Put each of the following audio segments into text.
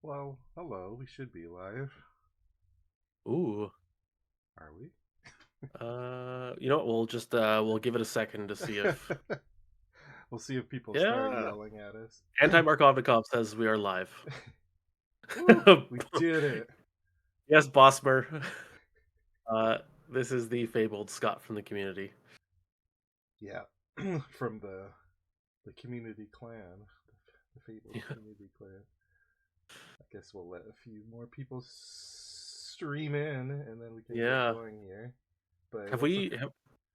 Well, hello. We should be live. Ooh. Are we? You know what? We'll give it a second to see if We'll see if people start yeah. yelling at us. Anti-Markovnikov says we are live. Woo! We did it. Yes, Bosmer. Uh, this is the fabled Scott from the community. Yeah. From the community clan, the fabled Yeah. community clan. I guess we'll let a few more people stream in, and then we can get Yeah. going here. But Have what's the? we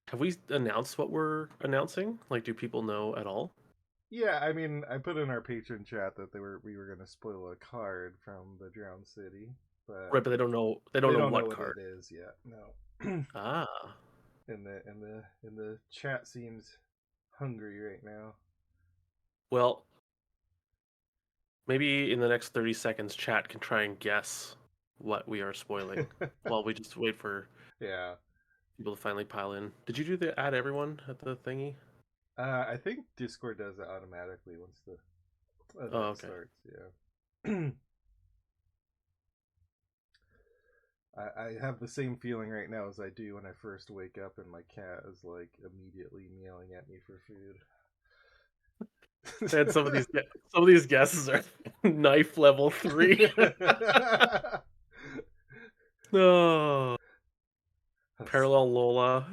have we announced what we're announcing? Like, do people know at all? Yeah, I mean, I put in our patron chat that we were gonna spoil a card from the Drowned City, but Right, but they don't know. They don't they know don't know what what it card. is yet. No. Ah. And the chat seems hungry right now. Well, maybe in the next 30 seconds, chat can try and guess what we are spoiling while we just wait for Yeah. people to finally pile in. Did you do the add everyone at the thingy? I think Discord does it automatically once the Oh, event okay. starts. Yeah. I have the same feeling right now as I do when I first wake up and my cat is like immediately meowing at me for And food. some of these guesses are knife level 3. No. that's, Parallel Lola,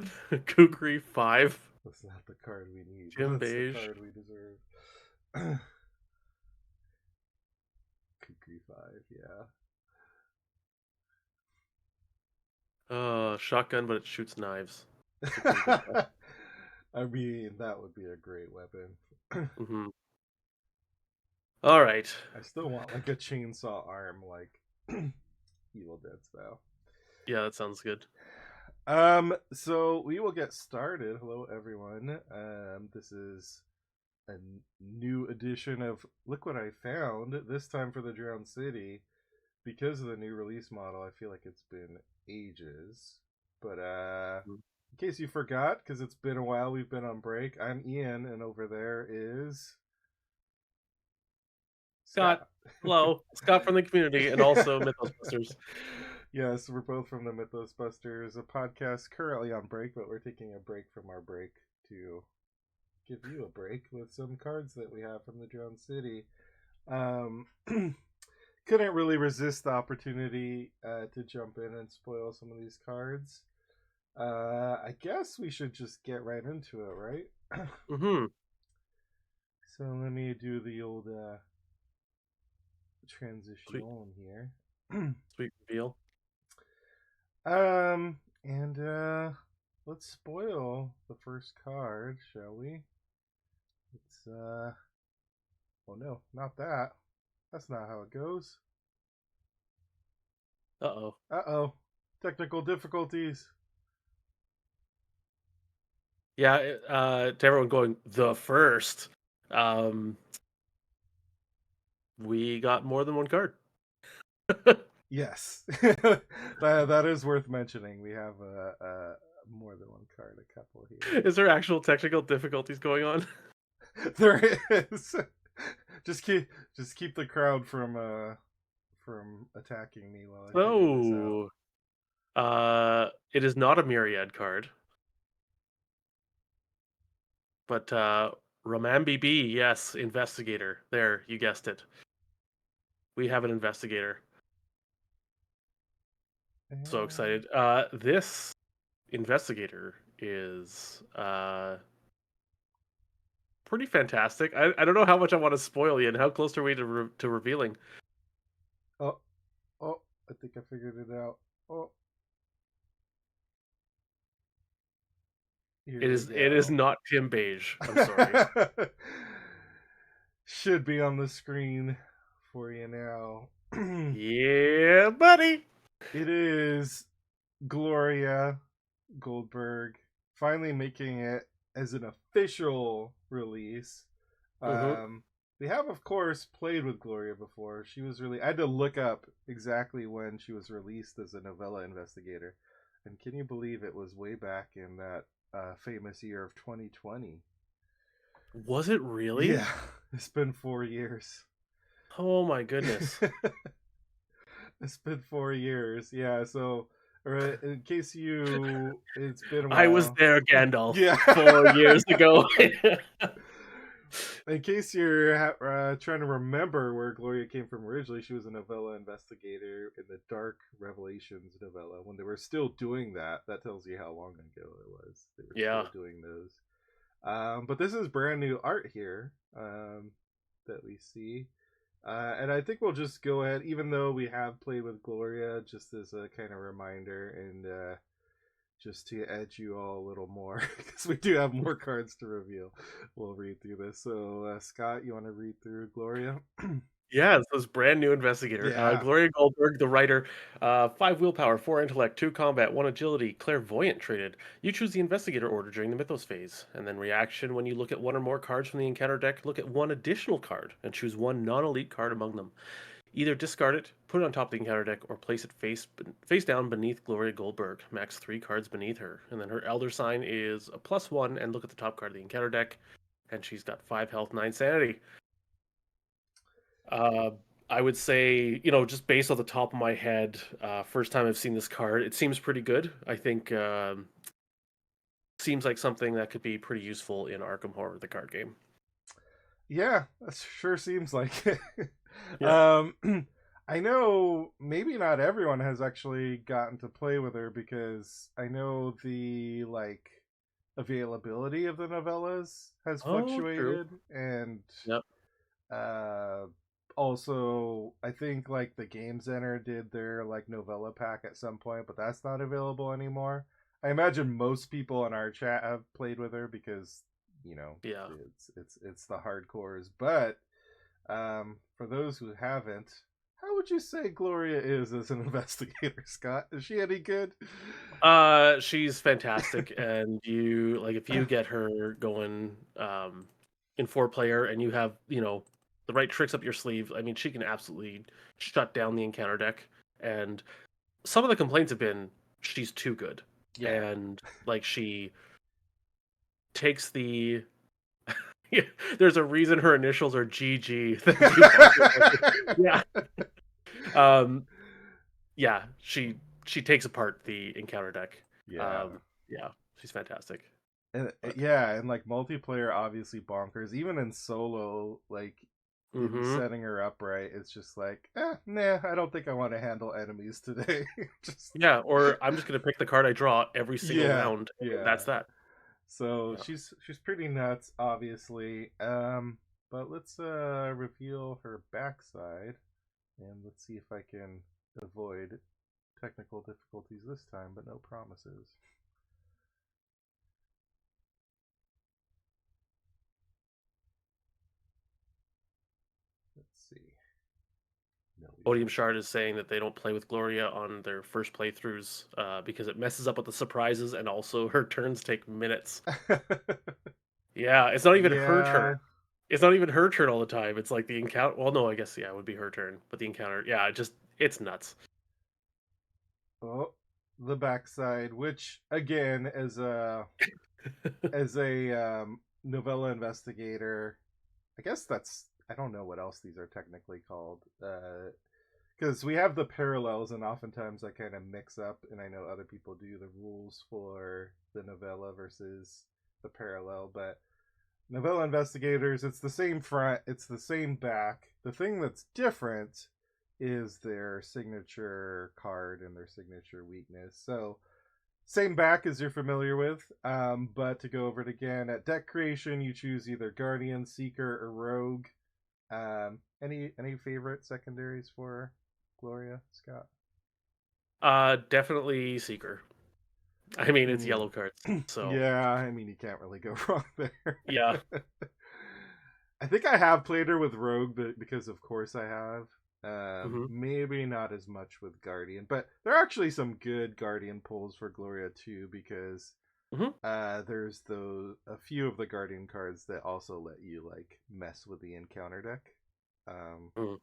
Kukri 5, that's not the card we need. Jim That's the Beige. card we deserve. Kukri 5, yeah. Shotgun, but it shoots knives. It's a pretty good guess. I mean, that would be a great weapon. Hmm. All right. I still want like a chainsaw arm, like Evil Dead style. Yeah, that sounds good. So we will get started. Hello, everyone. This is a new edition of Look What I Found. This time for the Drowned City, because of the new release model. I feel like it's been ages, but Mhm. in case you forgot, because it's been a while, we've been on break. I'm Ian, and over there is Scott, Scott. hello. Scott from the community and also Mythos Busters. Yes, we're both from the Mythos Busters, a podcast currently on break, but we're taking a break from our break to give you a break with some cards that we have from the Drowned City. Um, couldn't really resist the opportunity to jump in and spoil some of these cards. I guess we should just get right into it, right? Mm-hmm. So let me do the old Sweet, transition here. sweet reveal. And let's spoil the first card, shall we? It's oh no, not that. That's not how it goes. Uh-oh. Uh-oh. Technical difficulties. Yeah, to everyone going the first, um, we got more than one card. Yes. That is worth mentioning. We have more than one card, a couple here. Is there actual technical difficulties going on? There is. just keep just keep the crowd from attacking me while I figure this out. Oh, it is not a Myriad card, but Ramambi B, yes, investigator. There, you guessed it. We have an investigator. So And excited. This investigator is pretty fantastic. I don't know how much I want to spoil you, and how close are we to revealing? oh, oh, I think I figured it out. Oh, here we It is go. not Tim Beige. I'm sorry. Should be on the screen for you now. Yeah, buddy. It is Gloria Goldberg finally making it as an official release. Hmm. Um, we have, of course, played with Gloria before. She was really. I had to look up exactly when she was released as a novella investigator. And can you believe it was way back in that famous year of 2020? Was it really? Yeah, it's been 4 years. Oh my goodness. It's been 4 years. Yeah, so in case it's been a I was while. there, Gandalf, Yeah. 4 years ago. In case you're trying to remember where Gloria came from originally, she was a novella investigator in the Dark Revelations novella when they were still doing that. That tells you how long ago it was. They were Yeah. still doing those. But this is brand new art here that we see. And I think we'll just go ahead, even though we have played with Gloria, just as a kind of reminder and just to edge you all a little more, because we do have more cards to reveal. We'll read through this. So, Scott, you want to read through Gloria? Yeah, it's this brand new investigator. Yeah. Gloria Goldberg, the writer, 5 willpower, 4 intellect, 2 combat, 1 agility, clairvoyant traded. You choose the investigator order during the mythos phase. And then reaction when you look at one or more cards from the encounter deck, look at one additional card and choose one non elite card among them. Either discard it, put it on top of the encounter deck, or place it face down beneath Gloria Goldberg. Max 3 cards beneath her. And then her elder sign is a +1, and look at the top card of the encounter deck. And she's got 5 health, 9 sanity. Uh, I would say, just based on the top of my head, first time I've seen this card, it seems pretty good. I think seems like something that could be pretty useful in Arkham Horror, the card game. Yeah, that sure seems like it. Yeah. I know maybe not everyone has actually gotten to play with her because I know the availability of the novellas has Oh, true. fluctuated, and Yep. uh also I think like the Game Center did their novella pack at some point, but that's not available anymore. I imagine most people in our chat have played with her because you know Yeah. it's the hardcores, but for those who haven't, how would you say Gloria is as an investigator, Scott? Is she any good? She's fantastic, and you like if you get her going in 4 player, and you have the right tricks up your sleeve. I mean, she can absolutely shut down the encounter deck. And some of the complaints have been she's too good, Yeah. and like she takes the there's a reason her initials are GG. Thank you, Parker. Yeah. Um, yeah, she takes apart the encounter deck. Yeah. Yeah, she's fantastic. And But yeah, and multiplayer obviously bonkers. Even in solo, in hmm setting her up right, it's just nah, I don't think I want to handle enemies today. Just yeah, or I'm just gonna pick the card I draw every single yeah, round, and yeah. that's that. So Yeah. she's pretty nuts, obviously. But let's reveal her backside, and let's see if I can avoid technical difficulties this time, but no promises. Let's see. No, we Odium don't. Shard is saying that they don't play with Gloria on their first playthroughs because it messes up with the surprises, and also her turns take minutes. Yeah, it's not even her turn. Yeah. It's not even her turn all the time. It's like the encounter. Well, no, I guess yeah, it would be her turn, but the encounter, yeah, it's nuts. Oh, the backside, which again, as a novella investigator, I guess that's I don't know what else these are technically called. Because we have the parallels, and oftentimes I kind of mix up, and I know other people do the rules for the novella versus the parallel, but novella investigators, it's the same front, it's the same back. The thing that's different is their signature card and their signature weakness. So, same back as you're familiar with, but to go over it again, at deck creation, you choose either Guardian, Seeker, or Rogue. Any favorite secondaries for Gloria, Scott? Definitely Seeker. I mean, it's Hmm. yellow cards, so Yeah, I mean you can't really go wrong there. yeah. I think I have played her with Rogue, but because of course I have. hmm Maybe not as much with Guardian, but there are actually some good Guardian pulls for Gloria too, because hmm there's a few of the Guardian cards that also let you mess with the encounter deck. Um, hmm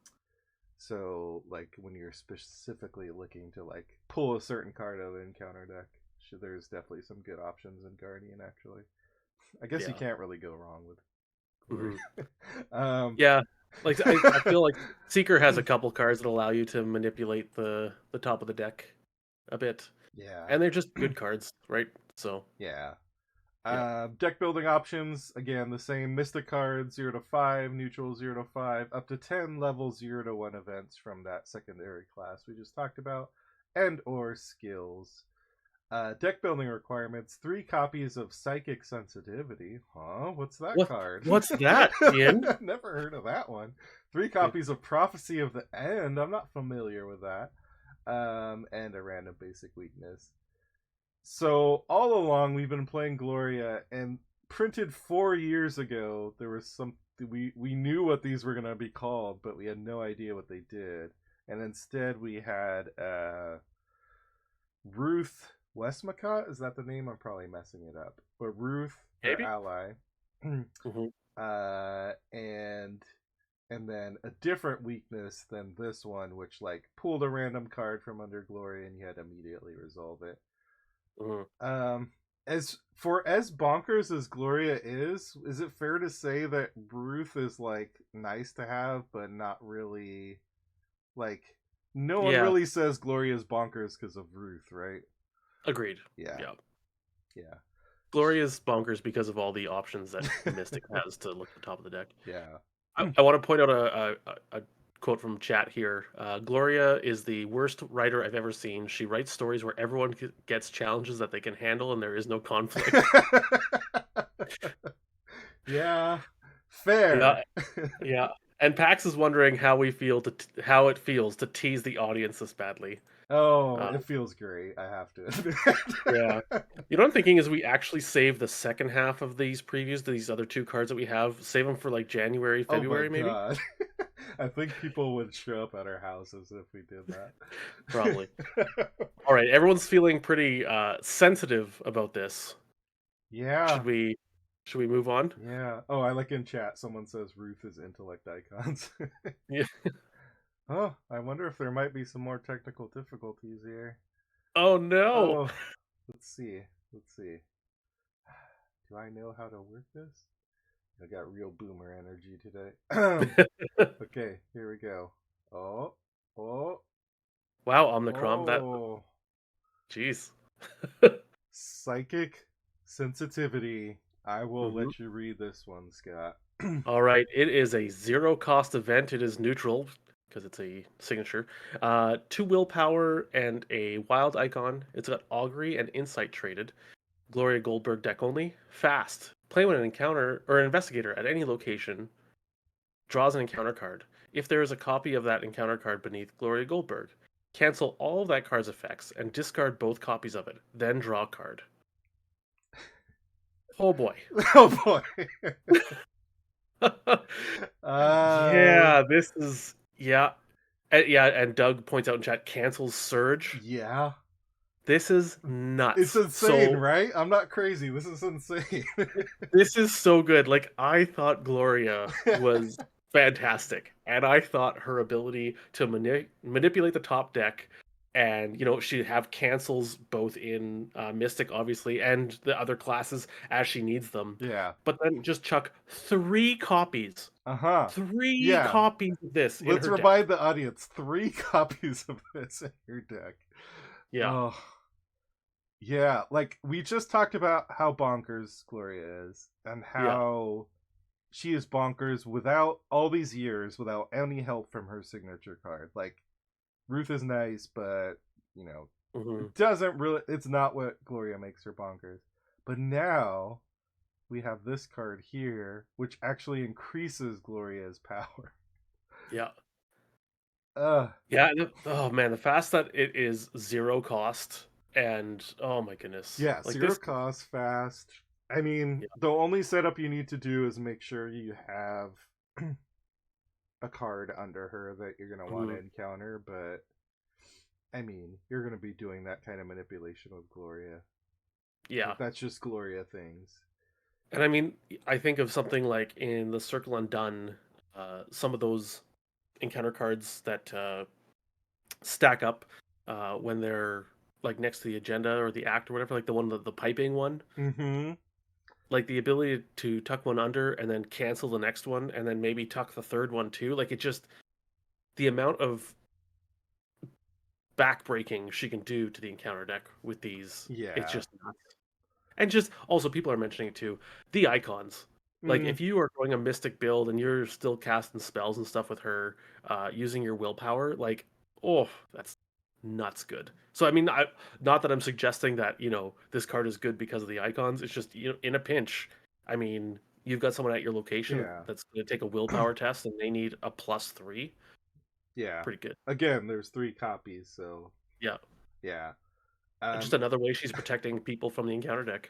so when you're specifically looking to pull a certain card out of the encounter deck, there's definitely some good options in Guardian. Actually, I guess you Yeah. can't really go wrong with Gloria. hmm um, Yeah. Like I feel like Seeker has a couple cards that allow you to manipulate the top of the deck a bit, Yeah. and they're just good cards, right? So Yeah. yeah. Deck building options, again, the same. Mystic cards, 0 to 5, neutral 0 to 5, up to 10 level 0 to 1 events from that secondary class we just talked about, and or skills. Deck building requirements, 3 copies of Psychic Sensitivity. Huh? What's that What card? what's that, Ian? Never heard of that one. 3 copies of Prophecy of the End. I'm not familiar with that. And a random basic weakness. So all along we've been playing Gloria, and printed 4 years ago there was some we knew what these were gonna be called, but we had no idea what they did. And instead we had Ruth Westmacott. Is that the name? I'm probably messing it up. But Ruth, her Maybe. ally, Hmm. and then a different weakness than this one, which like pulled a random card from under Gloria and you had to immediately resolve it. Hmm. As bonkers as Gloria is it fair to say that Ruth is like nice to have, but not really like no one Yeah, really says Gloria is bonkers because of Ruth, right? agreed. Yeah, Yeah. yeah, Gloria's bonkers because of all the options that Mystic has to look at the top of the deck. yeah. I want to point out a quote from chat here. Gloria is the worst writer I've ever seen. She writes stories where everyone gets challenges that they can handle and there is no conflict. Yeah, Yeah, fair. yeah. And Pax is wondering how we feel how it feels to tease the audience this badly. Oh, Uh, it feels great, I have to yeah. admit. You know what I'm thinking is we actually save the second half of these previews, these other two cards that we have, save them for like January, Oh my February, maybe? god. I think people would show up at our houses if we did Probably. that. All right, everyone's feeling pretty sensitive about this. Yeah. Should we should we move on? Yeah. Oh, I like in chat someone says Ruth is intellect icons. Yeah. Oh, I wonder if there might be some more technical difficulties here. Oh no. Oh, let's see. Let's see. Do I know how to work this? I got real boomer energy today. Okay, here we go. Oh, oh, Wow, Omnicrom, that oh. jeez. Psychic sensitivity. I will Hmm. let you read this one, Scott. All right, it is a zero cost event. It is neutral because it's a signature. 2 willpower and a wild icon. It's got augury and insight traded. Gloria Goldberg deck only. Fast. Play when an encounter or an investigator at any location draws an encounter card. If there is a copy of that encounter card beneath Gloria Goldberg, cancel all of that card's effects and discard both copies of it. Then draw a card. Oh boy. Oh boy. uh, Yeah, this is yeah. Yeah, and Doug points out in chat cancels Surge. yeah. This is It's nuts. insane, So right? I'm not crazy. This is insane. this is so good. Like I thought Gloria was fantastic, and I thought her ability to manipulate the top deck, and she'd have cancels both in Mystic, obviously, and the other classes as she needs them. Yeah. But then just chuck three copies, Uh-huh. three Yeah. copies of this in Let's her deck. remind the audience 3 copies of this in your deck. Yeah. Oh. Yeah, like we just talked about how bonkers Gloria is and Yeah. how she is bonkers without all these years without any help from her signature card. Like Ruth is nice, but Hmm. it doesn't really it's not what Gloria makes her bonkers. But now we have this card here which actually increases Gloria's power. Yeah. Uh Yeah. Oh man, the fact that it is zero cost and oh my goodness, yeah, like zero this. cost fast. I mean, Yeah. the only setup you need to do is make sure you have a card under her that you're going to want Mhm. to encounter, but I mean, you're going to be doing that kind of manipulation with Gloria. Yeah. Like, that's just Gloria things. And I mean, I think of something like in the Circle Undone, some of those encounter cards that stack up when they're like next to the agenda or the act or whatever, like the piping one. Mm-hmm. like the ability to tuck one under and then cancel the next one and then maybe tuck the third one too. Like it just the amount of backbreaking she can do to the encounter deck with these, it's Yeah. just nuts. And just also people are mentioning it too, the icons. Like Mm, if you are going a mystic build and you're still casting spells and stuff with her, using your willpower, like oh, that's nuts good. So I mean, not that I'm suggesting that this card is good because of the icons. It's just in a pinch. I mean, you've got someone at your location yeah. that's going to take a willpower test and they need a +3. Yeah. Pretty good. Again, there's 3 copies, so Yeah, yeah. just Um, another way she's protecting people from the encounter deck.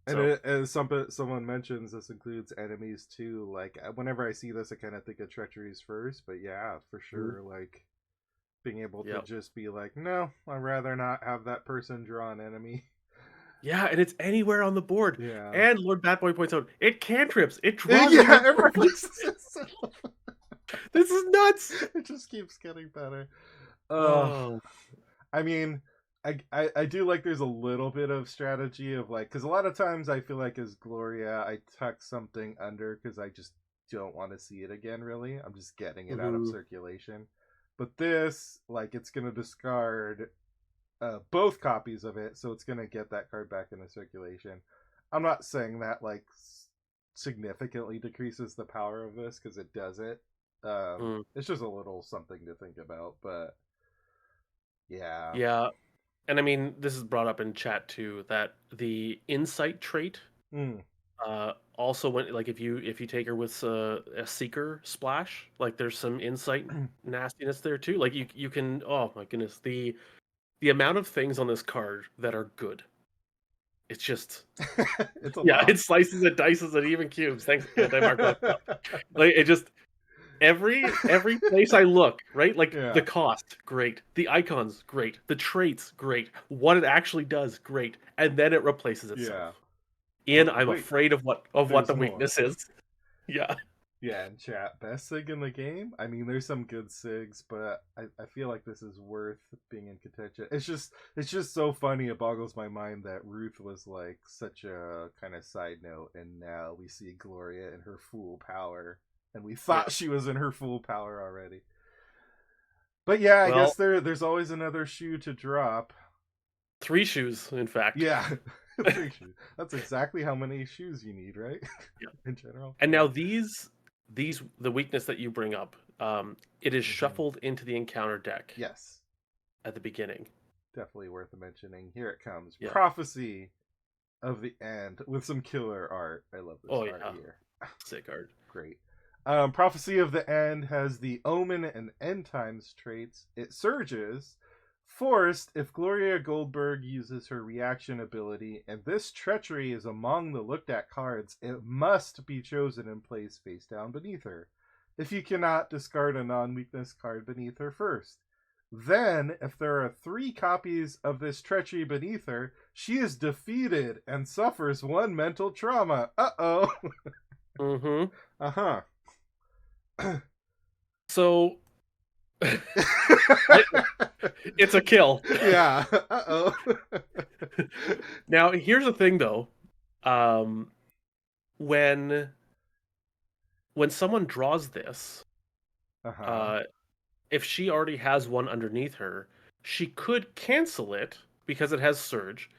and So. as someone mentions, this includes enemies too. Like whenever I see this, I kind of think of treacheries first, but yeah, for Mhm. sure. Like being able to Yep. just be like, no, I'd rather not have that person draw an enemy. Yeah, and it's anywhere on the board. Yeah. And Lord Batboy points out, it cantrips. It draws it Yeah, even it more replaces frequently. itself. This is nuts. It just keeps getting better. Uh, Oh. I mean, I do like there's a little bit of strategy of like, because a lot of times I feel like as Gloria, I tuck something under because I just don't want to see it again, really. I'm just getting it out of Hmm. circulation. But this, like, it's going to discard both copies of it, so it's going to get that card back into circulation. I'm not saying that, like, significantly decreases the power of this because it doesn't. Mm. It's just a little something to think about, but yeah. Yeah. And I mean, this is brought up in chat too, that the insight trait Mm. also when like if you take her with a seeker splash, like there's some insight nastiness there too. Like you can, oh my goodness, the amount of things on this card that are good. It's just It's a yeah, lot. it slices and dices and even cubes. Thanks, anti-mark. Like it just every place I look, right? Like the Yeah. cost, great. The icons, great. The traits, great. What it actually does, great. And then it replaces Yeah. itself. Oh, Ian, I'm wait. afraid of what There's the more. weakness is. Yeah. Yeah, in chat, best sig in the game. I mean, there's some good sigs, but I feel like this is worth being in contention. It's just so funny. It boggles my mind that Ruth was like such a kind of side note, and now we see Gloria in her full power, and we Yeah. thought she was in her full power already. But yeah, I Well, guess there's always another shoe to drop. 3 shoes, in fact. Yeah, 3 shoes. That's exactly how many shoes you need, right? Yeah. In general. And Yeah. now these the weakness that you bring up, it is Hmm. shuffled into the encounter deck Yes. at the beginning. Definitely worth mentioning. Here it comes. Yeah. Prophecy of the End with some killer art. I love this Oh art yeah. here. Sick art. Great. Prophecy of the End has the Omen and End Times traits. It surges. Forced if Gloria Goldberg uses her reaction ability, and this treachery is among the looked at cards, it must be chosen and placed face down beneath her. If you cannot, discard a non weakness card beneath her first. Then, if there are 3 copies of this treachery beneath her, she is defeated and suffers 1 mental trauma. Uh oh. Mm-hmm. Uh huh. So it's a kill. Yeah. Uh oh. Now, here's the thing though. Um, when someone draws this, Uh huh. uh, if she already has one underneath her, she could cancel it because it has surge,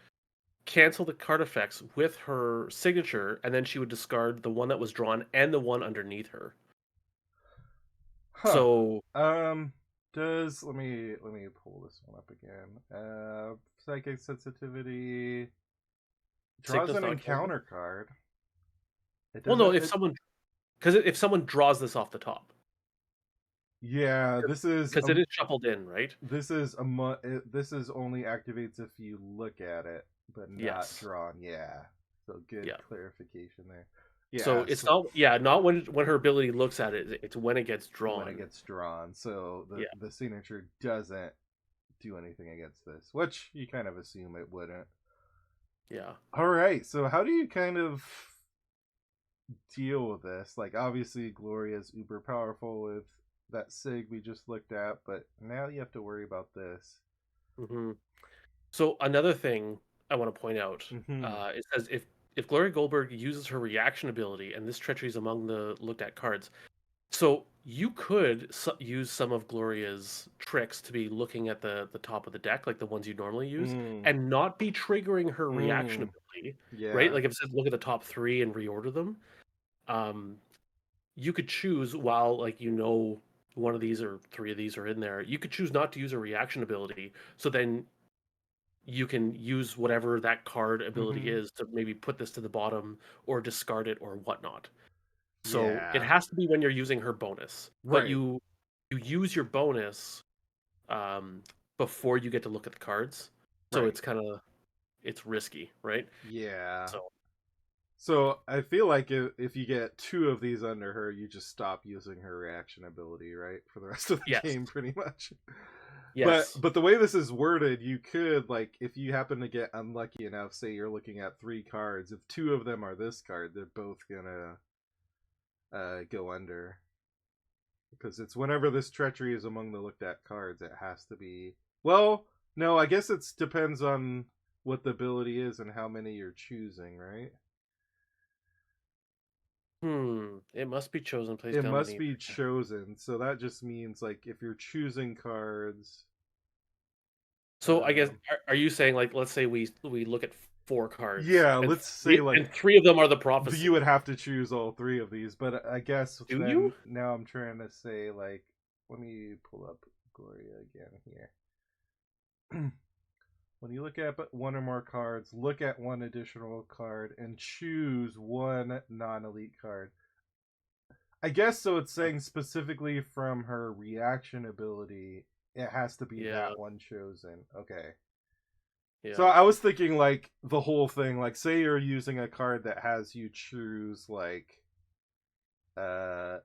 cancel the card effects with her signature, and then she would discard the one that was drawn and the one underneath her. Huh. So Um. Does let me pull this one up again. Psychic sensitivity draws Signa's an not cancelled. encounter card. It Well, no, doesn't. if someone draws this off the top, Yeah. because it is shuffled in, right? This is only activates if you look at it, but not Yes. drawn. Yeah. So good Yeah. clarification there. So Yeah. it's So not, yeah, not when her ability looks at it. It's when it gets when it drawn. gets drawn, so the Yeah. the signature doesn't do anything against this, which you kind of assume it wouldn't. Yeah. All right. So how do you kind of deal with this? Like obviously Gloria's uber powerful with that sig we just looked at, but now you have to worry about this. Hmm. So another thing I want to point out, Mm-hmm. it says if Gloria Goldberg uses her reaction ability, and this treachery is among the looked at cards, so you could use some of Gloria's tricks to be looking at the top of the deck, like the ones you normally use, Mm, and not be triggering her reaction mm, ability, right? yeah, Like if it says look at the top three and reorder them, um, you could choose while like one of these or three of these are in there, you could choose not to use a reaction ability. So then you can use whatever that card ability hmm is to maybe put this to the bottom or discard it or whatnot. So it yeah, has to be when you're using her bonus, but right, you use your bonus um, before you get to look at the cards. So right, it's risky, right? yeah. So So I feel like if you get two of these under her, you just stop using her reaction ability, right, for the rest of the yes, game, pretty much. But yes, but the way this is worded, you could like if you happen to get unlucky enough, say you're looking at three cards, if two of them are this card, they're both gonna go under because it's whenever this treachery is among the looked at cards, it has to be. Well, no, I guess it depends on what the ability is and how many you're choosing, right? it must be chosen placed It down must beneath. be chosen, so that just means like if you're choosing cards, So I guess um, are you saying like let's say we look at four cards yeah, let's say like and three of them are the you would prophecy. have to choose all three of these, but I guess Do then you? now I'm trying to say like, let me pull up Gloria again here. When you look at one or more cards, look at one additional card and choose one non-elite card. I guess so. It's saying specifically from her reaction ability, it has to be Yeah, that one chosen. Okay. So yeah. I was thinking like the whole thing, like say you're using a card that has you choose like uh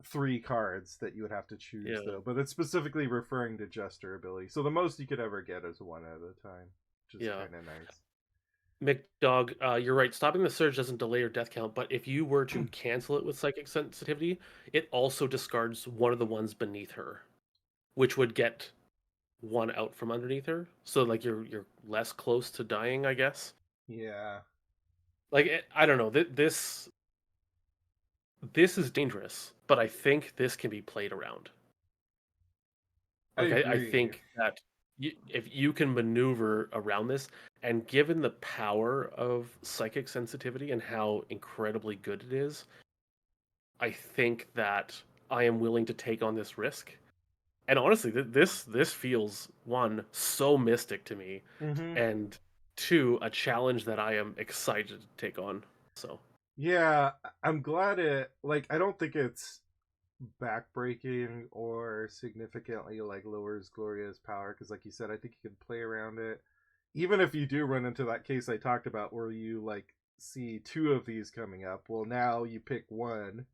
three cards that you would have to choose Yeah, though, but it's specifically referring to Jester ability. So the most you could ever get is one at a time, which is yeah. kind of nice. McDog, you're right. Stopping the surge doesn't delay your death count, but if you were to cancel it with psychic sensitivity, it also discards one of the ones beneath her, which would get one out from underneath her. So like you're less close to dying, I guess. Yeah, Like I don't know. This is dangerous, but I think this can be played around. I Like I agree. think that if you can maneuver around this, and given the power of psychic sensitivity and how incredibly good it is, I think that I am willing to take on this risk. And honestly, this feels one so mystic to me, Hmm. and two a challenge that I am excited to take on. So Yeah, I'm glad it like I don't think it's backbreaking or significantly like lowers Gloria's power because like you said, I think you can play around it. Even if you do run into that case I talked about where you like see two of these coming up, well now you pick one,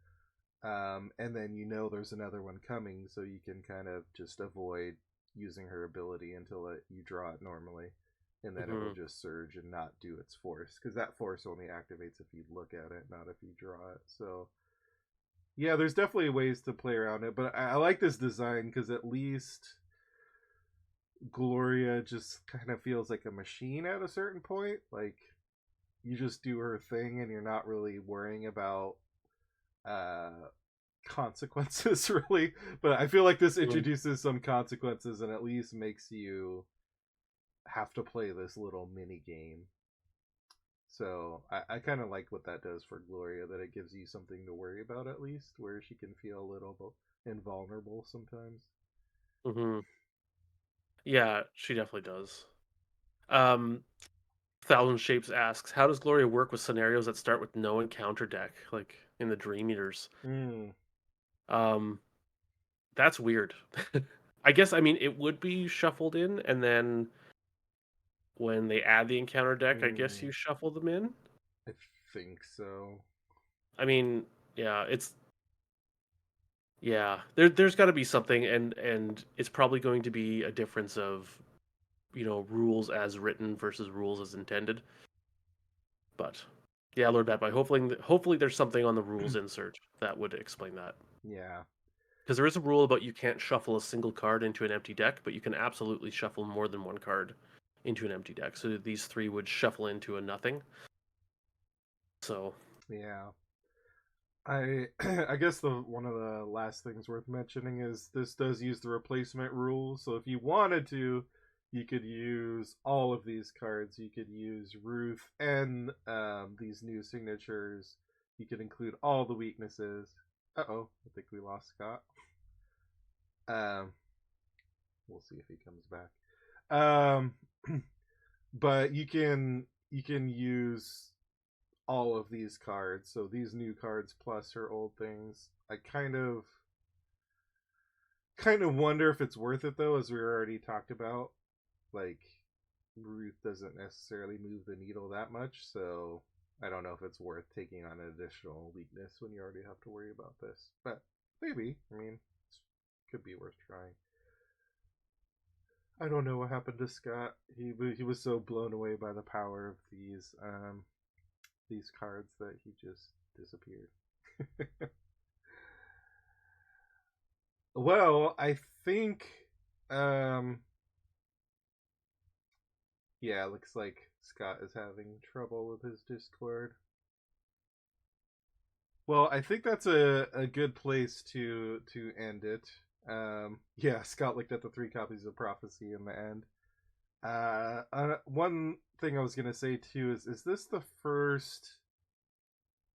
and then you know there's another one coming, so you can kind of just avoid using her ability until you draw it normally, and then it will mhm, just surge and not do its force because that force only activates if you look at it, not if you draw it. So yeah, there's definitely ways to play around it, but I like this design because at least Gloria just kind of feels like a machine at a certain point. Like you just do her thing and you're not really worrying about uh consequences really, but I feel like this mhm, introduces some consequences and at least makes you have to play this little mini game. So I kind of like what that does for Gloria, that it gives you something to worry about at least, where she can feel a little invulnerable sometimes. mhm. Yeah, she definitely does. Um, Thousand Shapes asks, how does Gloria work with scenarios that start with no encounter deck, like in the Dream Eaters? Mm, Um, that's weird. I guess I mean it would be shuffled in, and then when they add the encounter deck, I guess mm, you shuffle them in. I think so. I mean, yeah, it's yeah. There's got to be something, and it's probably going to be a difference of rules as written versus rules as intended. But yeah, Lord Bat, by hopefully there's something on the rules insert that would explain that. Yeah. Because there is a rule about you can't shuffle a single card into an empty deck, but you can absolutely shuffle more than one card into an empty deck. So these three would shuffle into a nothing. So Yeah. I I guess the one of the last things worth mentioning is this does use the replacement rule. So if you wanted to, you could use all of these cards. You could use Ruth and these new signatures. You could include all the weaknesses. Uh-oh, I think we lost Scott. Um, we'll see if he comes back. Um, but you can use all of these cards. So these new cards plus her old things. I kind of wonder if it's worth it though, as we already talked about. Like Ruth doesn't necessarily move the needle that much, so I don't know if it's worth taking on an additional weakness when you already have to worry about this. But maybe. I mean, it could be worth trying. I don't know what happened to Scott. He was so blown away by the power of these cards that he just disappeared. Well, I think um yeah, looks like Scott is having trouble with his Discord. Well, I think that's a good place to end it. Yeah, Scott looked at the three copies of Prophecy in the end. One thing I was gonna say too is this the first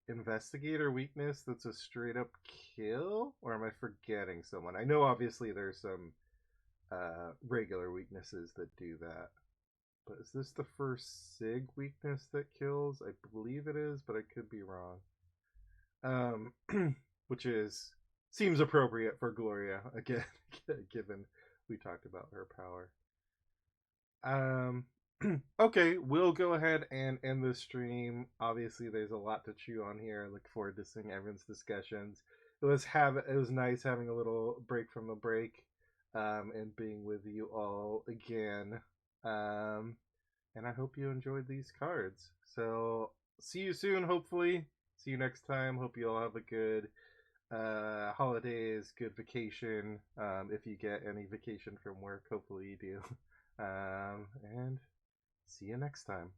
investigator weakness that's a straight up kill, or am I forgetting someone? I know obviously there's some regular weaknesses that do that, but is this the first Sig weakness that kills? I believe it is, but I could be wrong. Um, which is seems appropriate for Gloria again, given we talked about her power. Um, okay, we'll go ahead and end the stream. Obviously, there's a lot to chew on here. I look forward to seeing everyone's discussions. It was nice having a little break from the break, and being with you all again. Um, and I hope you enjoyed these cards. So see you soon. Hopefully, see you next time. Hope you all have a good holidays, good vacation. If you get any vacation from work, hopefully you do. And see you next time.